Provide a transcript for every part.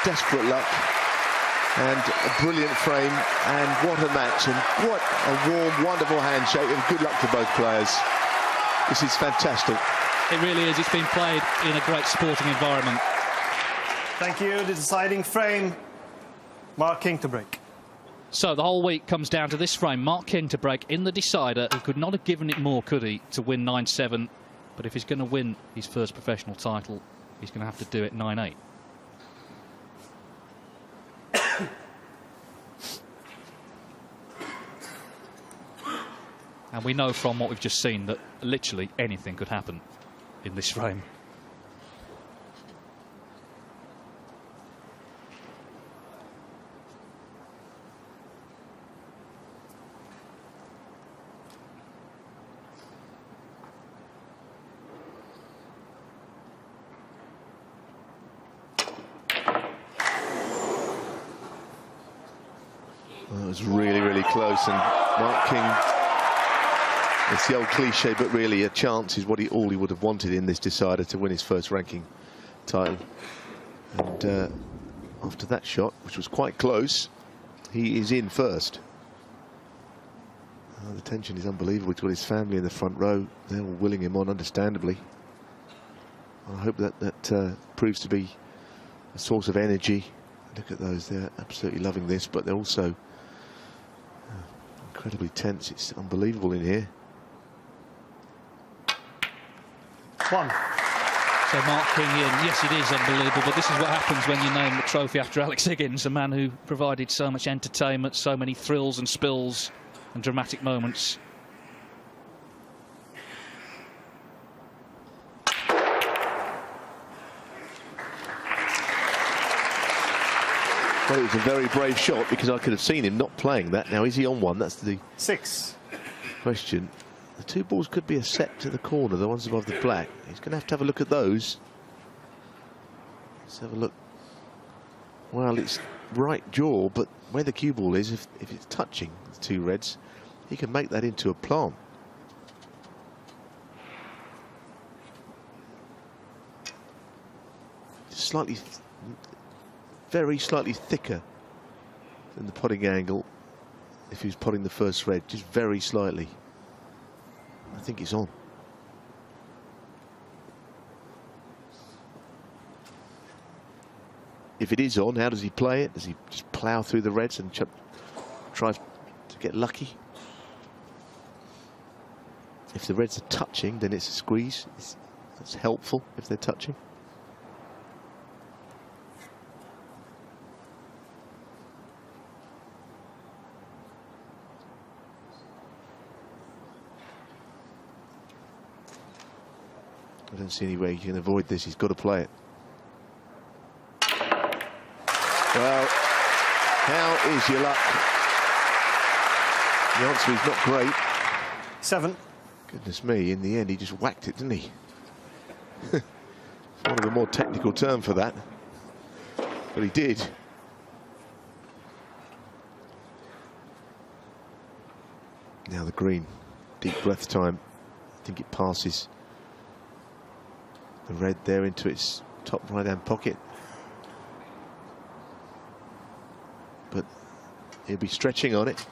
desperate luck. And a brilliant frame, and what a match, and what a warm, wonderful handshake, and good luck to both players. This is fantastic. It really is. It's been played in a great sporting environment. Thank you. The deciding frame, Mark King to break. So the whole week comes down to this frame. Mark King to break in the decider. He could not have given it more, could he, to win 9-7. But if he's going to win his first professional title, he's going to have to do it 9-8. And we know from what we've just seen that literally anything could happen in this frame. Well, it was really, really close, and Mark King, it's the old cliche, but really a chance is what all he would have wanted in this decider to win his first ranking title. And after that shot, which was quite close, he is in first. The tension is unbelievable. He's got his family in the front row. They're all willing him on, understandably. I hope that proves to be a source of energy. Look at those, they're absolutely loving this, but they're also incredibly tense. It's unbelievable in here. One. So Mark King in. Yes, it is unbelievable, but this is what happens when you name the trophy after Alex Higgins, a man who provided so much entertainment, so many thrills and spills and dramatic moments. Well, it was a very brave shot, because I could have seen him not playing that. Now, is he on one? That's the 6 question. The two balls could be a set to the corner, the ones above the black. He's going to have a look at those. Let's have a look. Well, it's right jaw, but where the cue ball is, if it's touching the two reds, he can make that into a plant. Slightly, very slightly thicker than the potting angle if he was potting the first red, just very slightly. I think it's on. If it is on, how does he play it? Does he just plough through the reds and try to get lucky? If the reds are touching, then it's a squeeze. That's helpful if they're touching. I don't see any way he can avoid this. He's got to play it. Well, how is your luck? The answer is not great. 7. Goodness me, in the end he just whacked it, didn't he? One of a more technical term for that. But he did. Now the green. Deep breath time. I think it passes the red there into its top right-hand pocket. But he'll be stretching on it.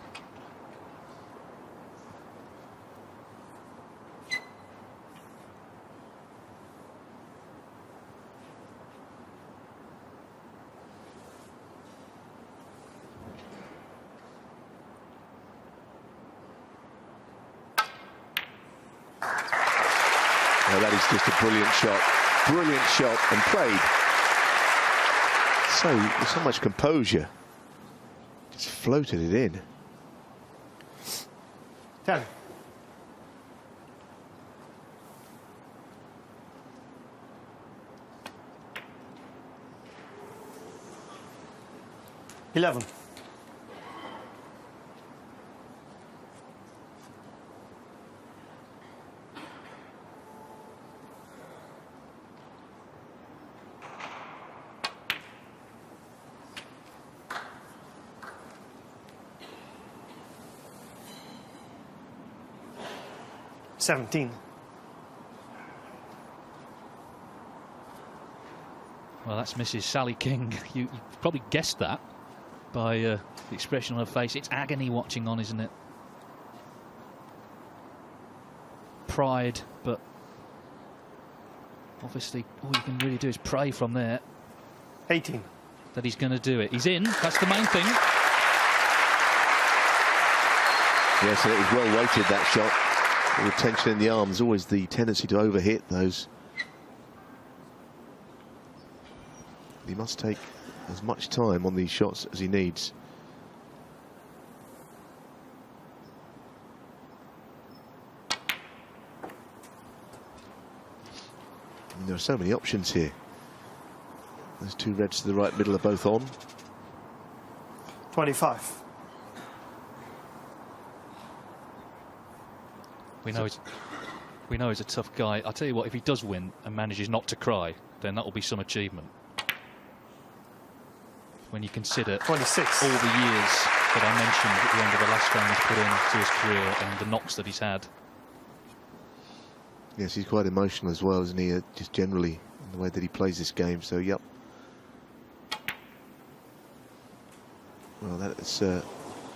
Now that is just a brilliant shot and played so with so much composure. Just floated it in. 10. $11. $17. Well, that's Mrs. Sally King. You probably guessed that by the expression on her face. It's agony watching on, isn't it? Pride, but obviously all you can really do is pray from there. 18. That he's going to do it. He's in. That's the main thing. Yes, and it was well weighted, that shot. The tension in the arms, always the tendency to overhit those. He must take as much time on these shots as he needs. I mean, there are so many options here. Those two reds to the right middle are both on. 25. We know he's a tough guy. I'll tell you what, if he does win and manages not to cry, then that will be some achievement. When you consider 26. all the years that I mentioned at the end of the last round he's put into his career and the knocks that he's had. Yes, he's quite emotional as well, isn't he? Just generally, in the way that he plays this game. So, yep. Well, that's the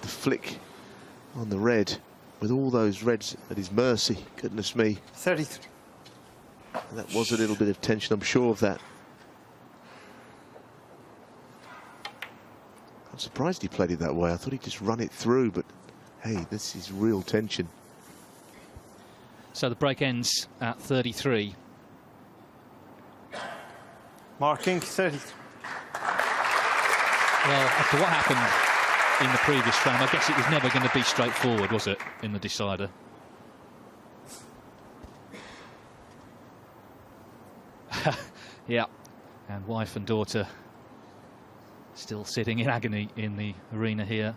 flick on the red. With all those reds at his mercy, goodness me. 33. And that was a little bit of tension, I'm sure of that. I'm surprised he played it that way. I thought he'd just run it through, but hey, this is real tension. So the break ends at 33. Mark King, 30. Well, after what happened in the previous frame, I guess it was never going to be straightforward, was it, in the decider? Yeah, and wife and daughter still sitting in agony in the arena here.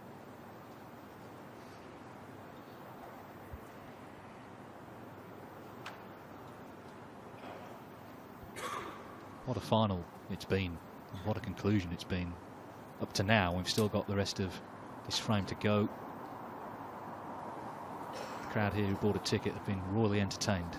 What a final it's been, and what a conclusion it's been. Up to now, we've still got the rest of this frame to go. The crowd here who bought a ticket have been royally entertained.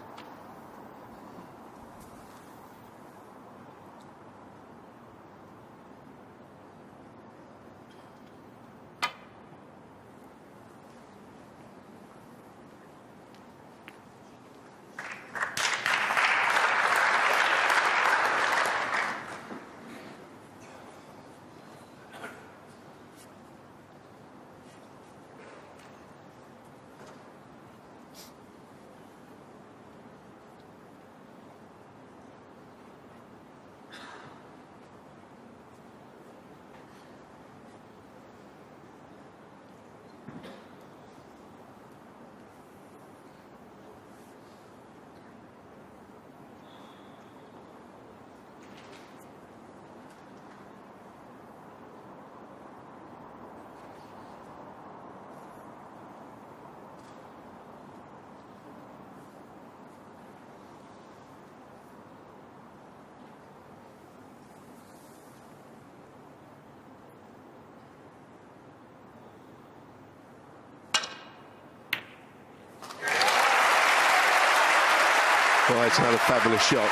Well, it's another fabulous shot.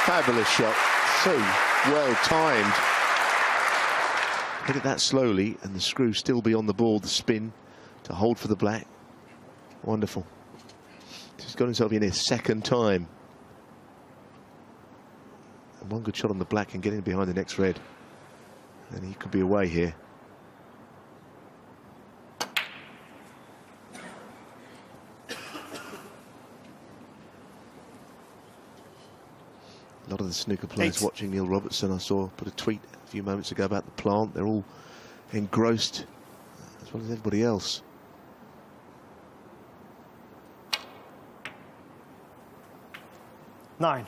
Fabulous shot. So well timed. Hit it that slowly and the screw still be on the ball, the spin to hold for the black. Wonderful. He's got himself in his second time. And one good shot on the black and get in behind the next red. And he could be away here. A lot of the snooker players watching Neil Robertson, I saw, put a tweet a few moments ago about the plant. They're all engrossed, as well as everybody else. Nine.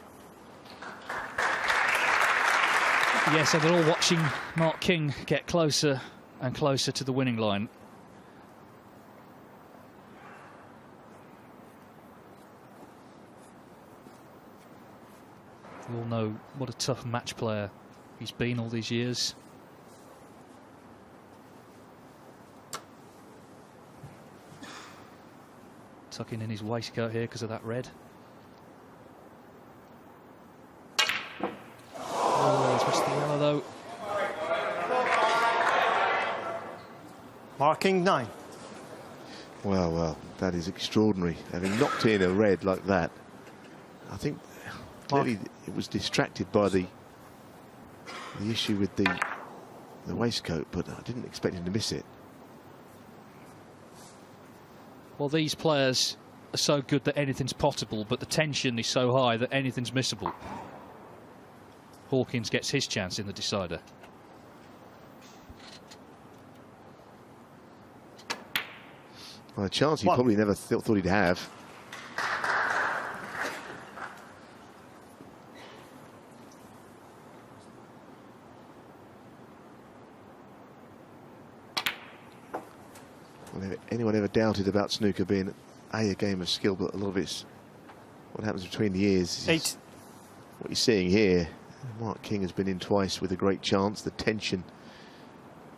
Yeah, so they're all watching Mark King get closer and closer to the winning line. We all know what a tough match player he's been all these years. Tucking in his waistcoat here because of that red. Oh, he's missed the red. Marking 9. Well, well, that is extraordinary. Having knocked in a red like that, I think clearly it was distracted by the issue with the waistcoat, but I didn't expect him to miss it. Well, these players are so good that anything's possible, but the tension is so high that anything's missable. Hawkins gets his chance in the decider. Well, a chance he probably never thought he'd have. Well, if anyone ever doubted about snooker being a game of skill, but a lot of it's what happens between the ears. 8. What you're seeing here, Mark King has been in twice with a great chance. The tension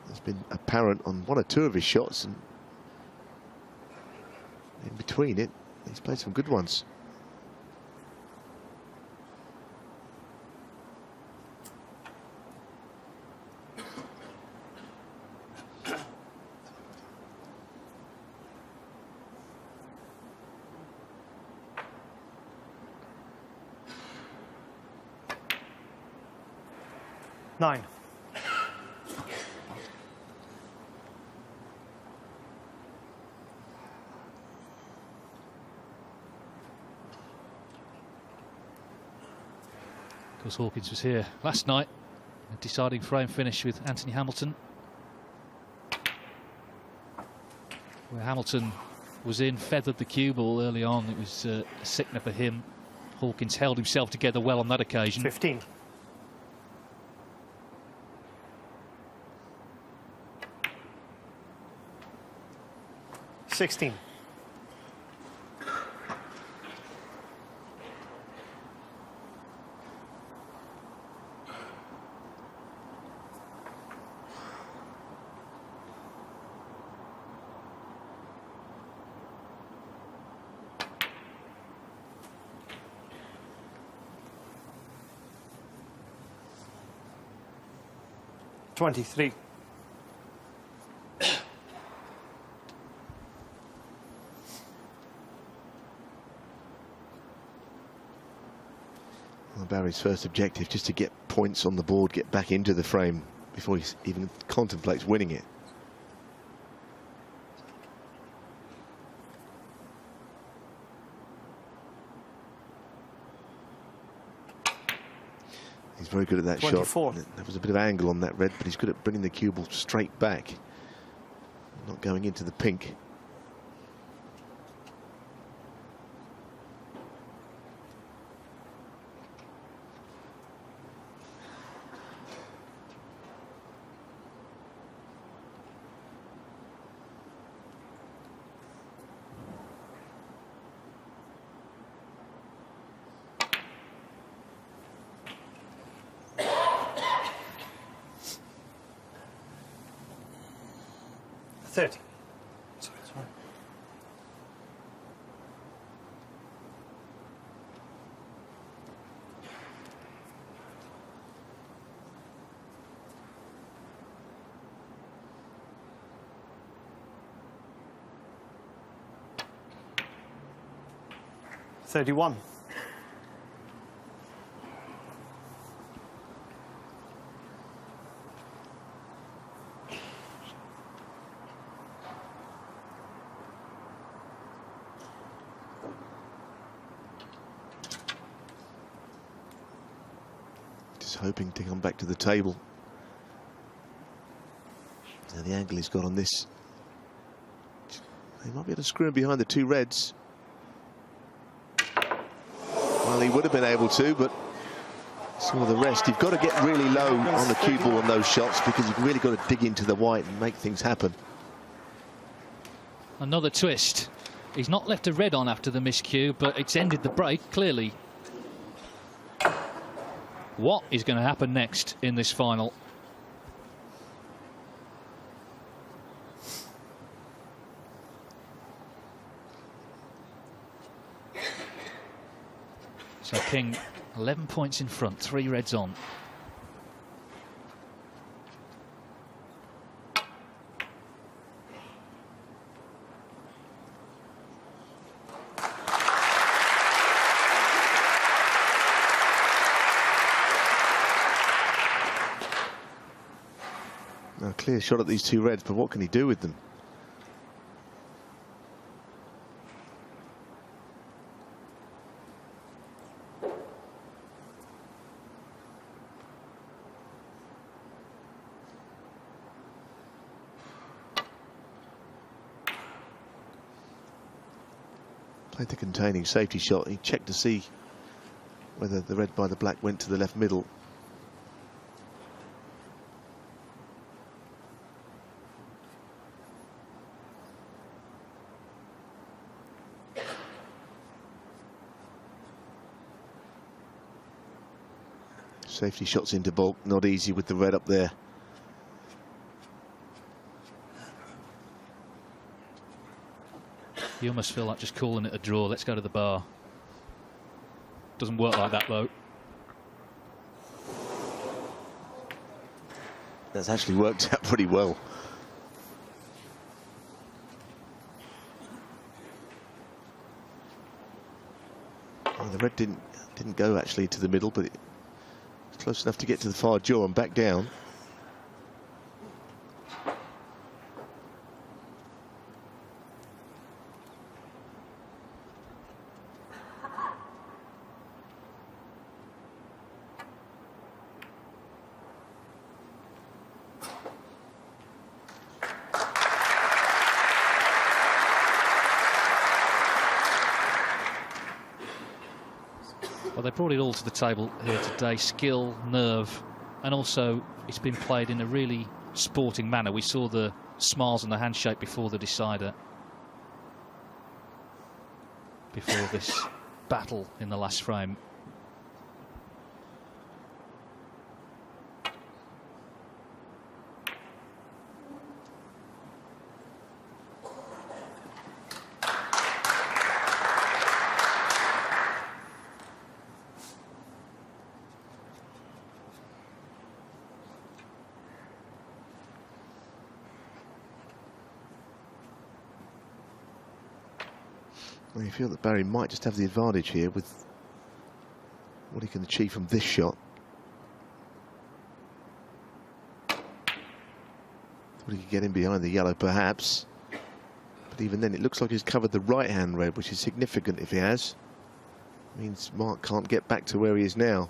has been apparent on 1 or 2 of his shots, and in between it, he's played some good ones. Nine. Of course, Hawkins was here last night. A deciding frame finish with Anthony Hamilton, where Hamilton was in, feathered the cue ball early on. It was a sickener for him. Hawkins held himself together well on that occasion. 15. $16. $23. Well, Barry's first objective, just to get points on the board, get back into the frame before he even contemplates winning it. He's very good at that 24. shot. There was a bit of angle on that red, but he's good at bringing the cue ball straight back, not going into the pink. Sorry. 31. Just hoping to come back to the table. Now the angle he's got on this, he might be able to screw him behind the 2 reds. Well, he would have been able to, but some of the rest. You've got to get really low on the cue ball on those shots, because you've really got to dig into the white and make things happen. Another twist. He's not left a red on after the miscue, but it's ended the break, clearly. What is going to happen next in this final? So King 11 points in front, 3 reds on. clear shot at these two reds, but what can he do with them? Played the containing safety shot. He checked to see whether the red by the black went to the left middle. Safety shots into bulk, not easy with the red up there. You almost feel like just calling it a draw. Let's go to the bar. Doesn't work like that, though. That's actually worked out pretty well. Well, the red didn't go actually to the middle, but it was close enough to get to the far jaw and back down. Well, they brought it all to the table here today. Skill, nerve, and also it's been played in a really sporting manner. We saw the smiles and the handshake before the decider, before this battle in the last frame. Well, you feel that Barry might just have the advantage here with what he can achieve from this shot. Thought he could get in behind the yellow, perhaps. But even then, it looks like he's covered the right-hand red, which is significant if he has. Means Mark can't get back to where he is now.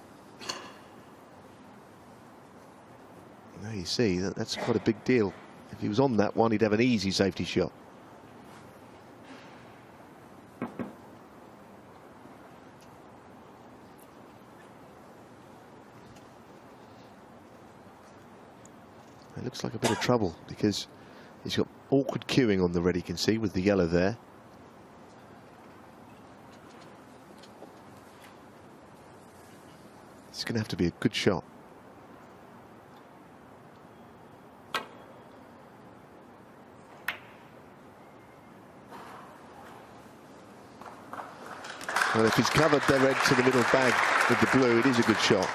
Now you see, that's quite a big deal. If he was on that one, he'd have an easy safety shot. It looks like a bit of trouble because he's got awkward cueing on the red, you can see, with the yellow there. It's going to have to be a good shot. Well, if he's covered the red to the middle bag with the blue, it is a good shot.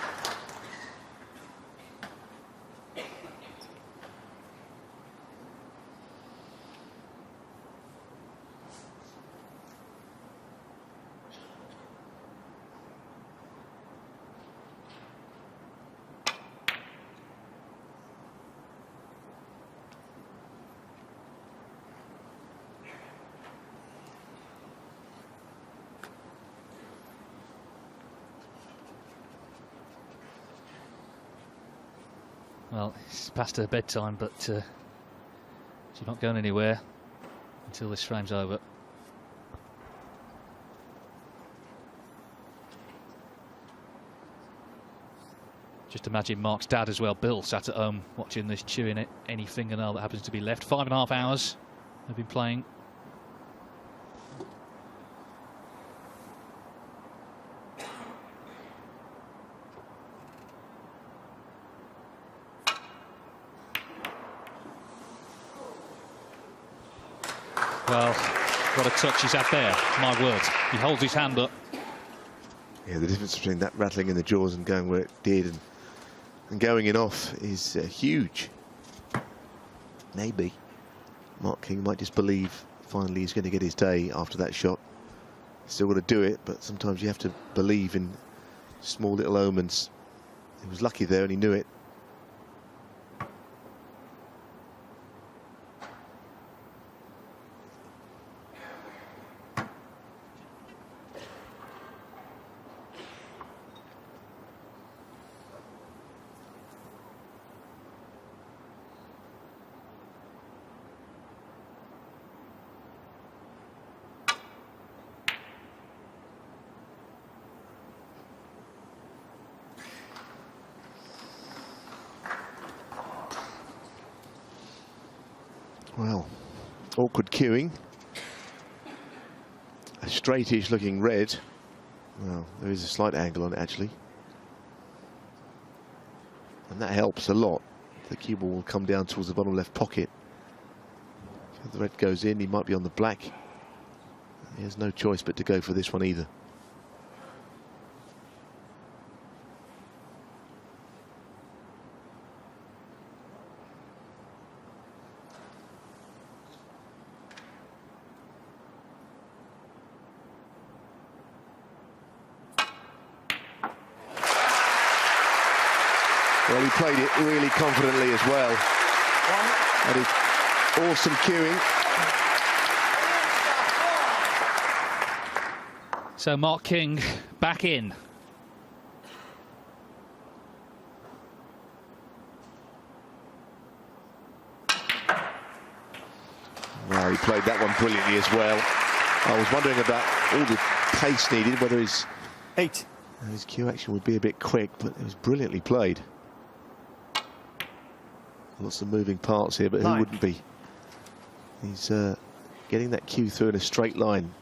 Well, it's past her bedtime, but she's not going anywhere until this frame's over. Just imagine Mark's dad as well, Bill, sat at home watching this, chewing at any fingernail that happens to be left. 5.5 hours they've been playing. Well, what a touch he's had there, my word. He holds his hand up. Yeah, the difference between that rattling in the jaws and going where it did and going in off is huge. Maybe Mark King might just believe finally he's going to get his day after that shot. Still got to do it, but sometimes you have to believe in small little omens. He was lucky there and he knew it. Well, awkward cueing. A straightish looking red. Well, there is a slight angle on it actually. And that helps a lot. The cue ball will come down towards the bottom left pocket. If the red goes in, he might be on the black. He has no choice but to go for this one either. Well, he played it really confidently as well. That is awesome cueing. So Mark King back in. Well, he played that one brilliantly as well. I was wondering about all the pace needed, whether his cue action would be a bit quick, but it was brilliantly played. Lots of moving parts here, but who wouldn't be? He's getting that cue through in a straight line.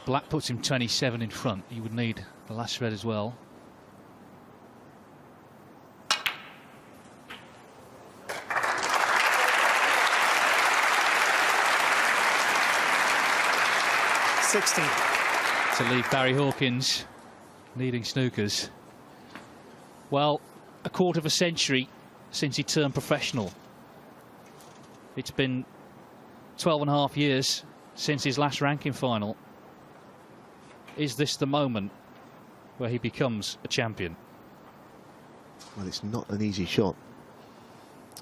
Black puts him 27 in front. He would need the last red as well. To leave Barry Hawkins leading snookers. Well, a quarter of a century since he turned professional. It's been 12.5 years since his last ranking final. Is this the moment where he becomes a champion? Well, it's not an easy shot.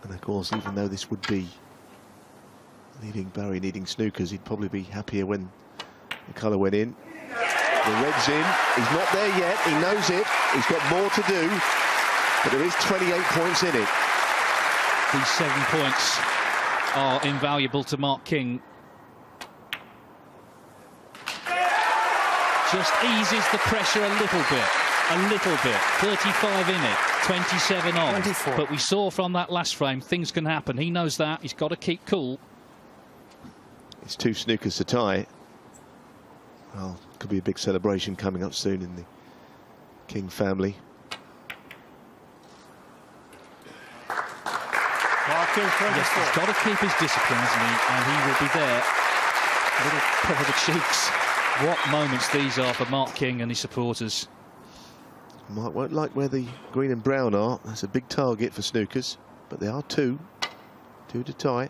And of course, even though this would be leaving Barry needing snookers, he'd probably be happier when the colour went in. The red's in. He's not there yet. He knows it. He's got more to do. But there is 28 points in it. These 7 points are invaluable to Mark King. Just eases the pressure a little bit. A little bit. 35 in it. 27 on. 24. But we saw from that last frame, things can happen. He knows that. He's got to keep cool. It's 2 snookers to tie. Well, could be a big celebration coming up soon in the King family. Yes, he's got to keep his discipline, hasn't he? And he will be there. A little puff of the cheeks. What moments these are for Mark King and his supporters. Mark won't like where the green and brown are. That's a big target for snookers. But there are 2 to tie.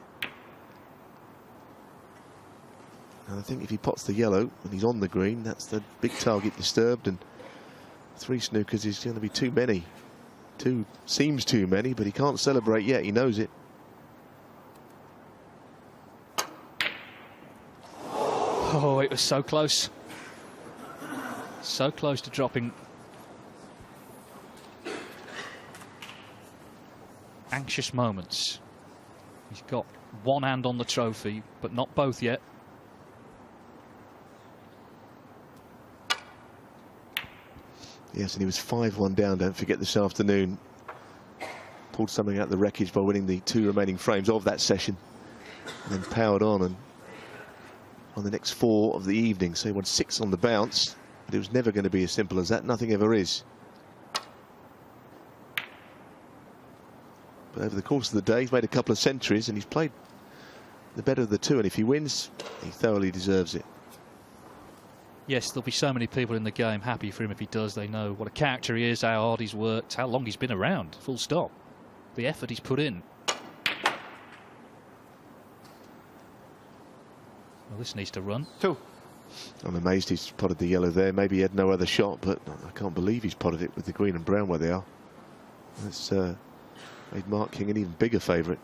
And I think if he pots the yellow and he's on the green, that's the big target disturbed. And 3 snookers is going to be too many. 2 seems too many, but he can't celebrate yet. He knows it. Oh, it was so close. So close to dropping. Anxious moments. He's got one hand on the trophy, but not both yet. Yes, and he was 5-1 down, don't forget, this afternoon. Pulled something out of the wreckage by winning the 2 remaining frames of that session. And then powered on the next 4 of the evening. So he won 6 on the bounce. But it was never going to be as simple as that. Nothing ever is. But over the course of the day, he's made a couple of centuries and he's played the better of the 2. And if he wins, he thoroughly deserves it. Yes, there'll be so many people in the game happy for him if he does. They know what a character he is, how hard he's worked, how long he's been around, full stop. The effort he's put in. Well, this needs to run. 2. I'm amazed he's potted the yellow there. Maybe he had no other shot, but I can't believe he's potted it with the green and brown where they are. That's made Mark King an even bigger favourite.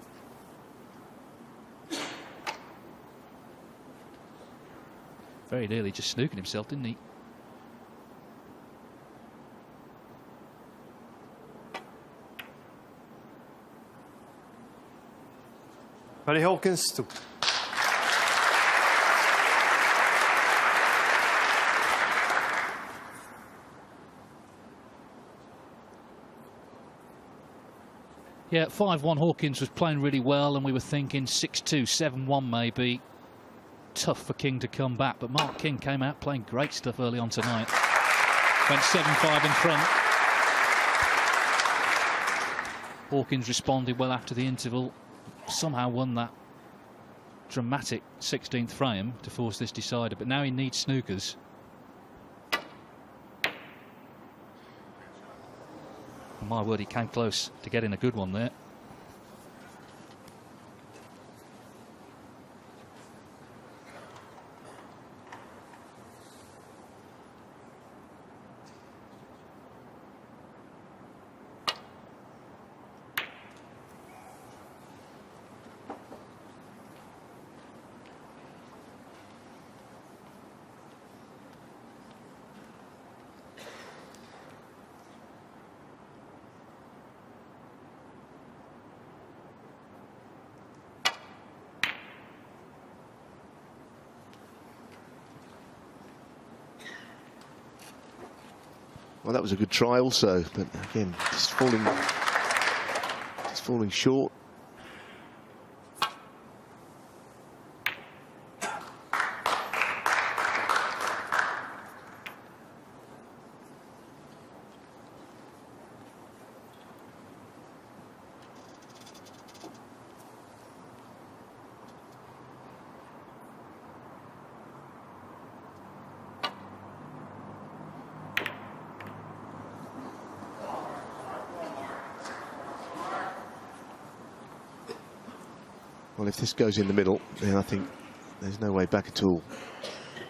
Very nearly just snooking himself, didn't he? Barry Hawkins, 2. Yeah, 5-1 Hawkins was playing really well, and we were thinking 6-2, 7-1 maybe. Tough for King to come back, but Mark King came out playing great stuff early on tonight. Went 7-5 in front. Hawkins responded well after the interval. Somehow won that dramatic 16th frame to force this decider, but now he needs snookers. My word, he came close to getting a good one there. Well, that was a good try also, but again, just falling short. Well, if this goes in the middle, then I think there's no way back at all.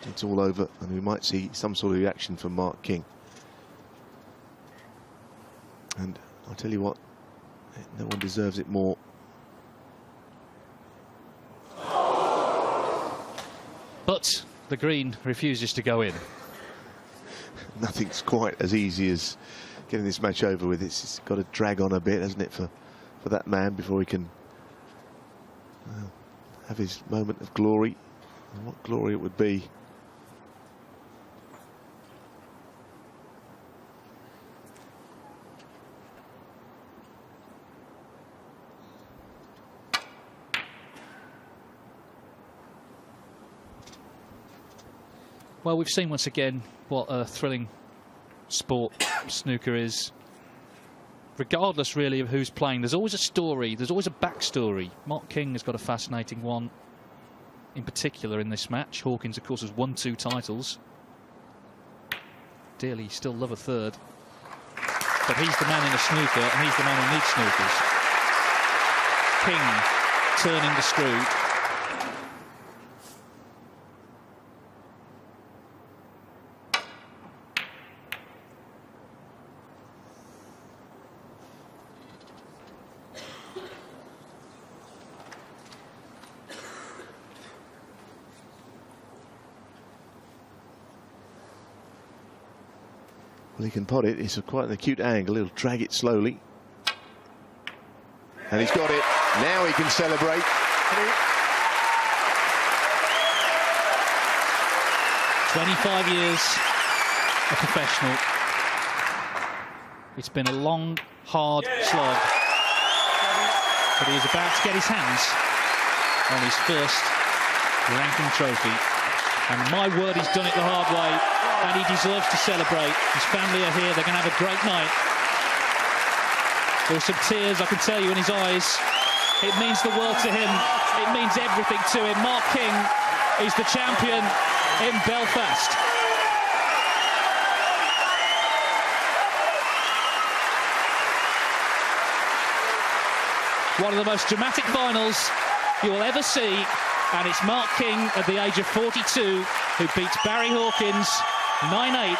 It's all over, and we might see some sort of reaction from Mark King. And I'll tell you what, no one deserves it more. But the green refuses to go in. Nothing's quite as easy as getting this match over with. It's got to drag on a bit, hasn't it, for that man before he can have his moment of glory. And what glory it would be. Well, we've seen once again what a thrilling sport snooker is. Regardless, really, of who's playing, there's always a story, there's always a backstory. Mark King has got a fascinating one, in particular in this match. Hawkins, of course, has won 2 titles. Dearly, still love a third. But he's the man in a snooker, and he's the man who needs snookers. King turning the screw. Well, he can pot it. It's quite an acute angle. He'll drag it slowly. And he's got it. Now he can celebrate. 25 years a professional. It's been a long, hard slog. But he is about to get his hands on his first ranking trophy. And my word, he's done it the hard way. And he deserves to celebrate. His family are here. They're going to have a great night. There were some tears, I can tell you, in his eyes. It means the world to him. It means everything to him. Mark King is the champion in Belfast. One of the most dramatic finals you will ever see. And it's Mark King at the age of 42 who beats Barry Hawkins 9-8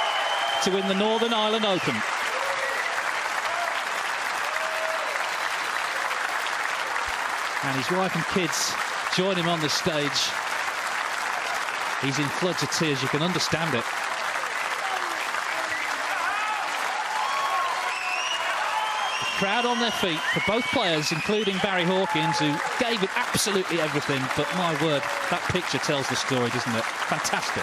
to win the Northern Ireland Open. And his wife and kids join him on the stage. He's in floods of tears, you can understand it. The crowd on their feet for both players, including Barry Hawkins, who gave it absolutely everything. But my word, that picture tells the story, doesn't it? Fantastic.